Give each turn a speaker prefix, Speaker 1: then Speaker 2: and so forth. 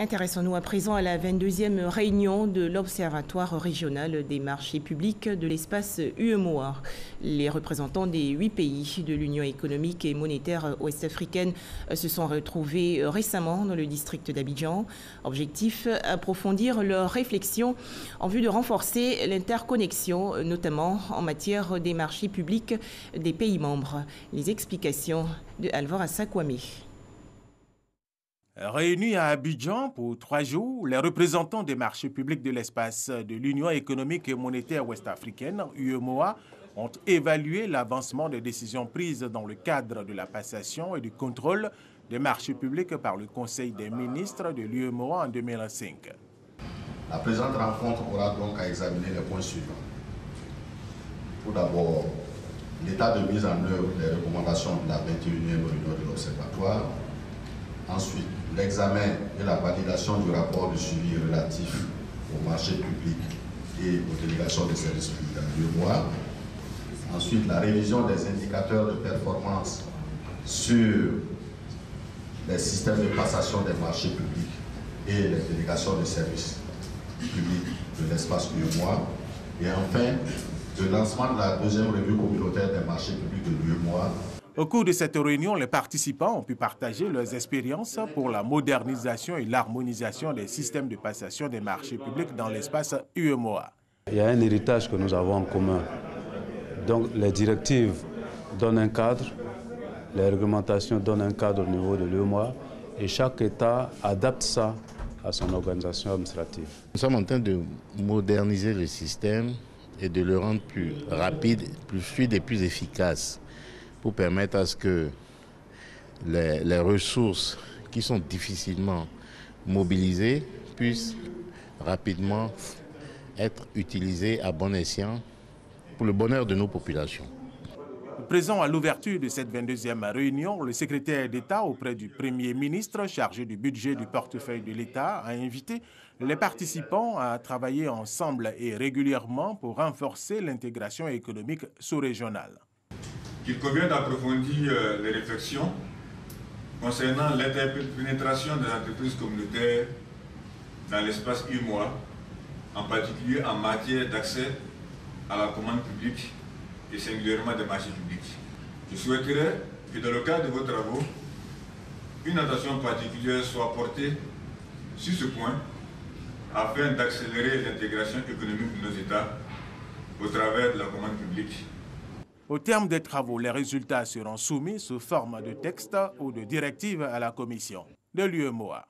Speaker 1: Intéressons-nous à présent à la 22e réunion de l'Observatoire régional des marchés publics de l'espace UEMOA. Les représentants des 8 pays de l'Union économique et monétaire ouest-africaine se sont retrouvés récemment dans le district d'Abidjan. Objectif, approfondir leurs réflexions en vue de renforcer l'interconnexion, notamment en matière des marchés publics des pays membres. Les explications de Alvaro Sakwame.
Speaker 2: Réunis à Abidjan pour 3 jours, les représentants des marchés publics de l'espace de l'Union économique et monétaire ouest-africaine, UEMOA, ont évalué l'avancement des décisions prises dans le cadre de la passation et du contrôle des marchés publics par le Conseil des ministres de l'UEMOA en 2005.
Speaker 3: La présente rencontre aura donc à examiner les points suivants. Tout d'abord, l'état de mise en œuvre des recommandations de la 21e réunion de l'Observatoire. Ensuite, l'examen et la validation du rapport de suivi relatif aux marchés publics et aux délégations des services publics dans l'UEMOA. Ensuite, la révision des indicateurs de performance sur les systèmes de passation des marchés publics et les délégations des services publics de l'espace UEMOA. Et enfin, le lancement de la deuxième revue communautaire des marchés publics de l'UEMOA.
Speaker 2: Au cours de cette réunion, les participants ont pu partager leurs expériences pour la modernisation et l'harmonisation des systèmes de passation des marchés publics dans l'espace UEMOA.
Speaker 4: Il y a un héritage que nous avons en commun. Donc les directives donnent un cadre, les réglementations donnent un cadre au niveau de l'UEMOA et chaque État adapte ça à son organisation administrative.
Speaker 5: Nous sommes en train de moderniser le système et de le rendre plus rapide, plus fluide et plus efficace, pour permettre à ce que les ressources qui sont difficilement mobilisées puissent rapidement être utilisées à bon escient pour le bonheur de nos populations.
Speaker 2: Présent à l'ouverture de cette 22e réunion, le secrétaire d'État auprès du Premier ministre chargé du budget du portefeuille de l'État a invité les participants à travailler ensemble et régulièrement pour renforcer l'intégration économique sous-régionale.
Speaker 6: Qu'il convient d'approfondir les réflexions concernant l'interpénétration des entreprises communautaires dans l'espace UEMOA, en particulier en matière d'accès à la commande publique et singulièrement des marchés publics. Je souhaiterais que dans le cadre de vos travaux, une attention particulière soit portée sur ce point afin d'accélérer l'intégration économique de nos États au travers de la commande publique.
Speaker 2: Au terme des travaux, les résultats seront soumis sous forme de texte ou de directive à la commission de l'UEMOA.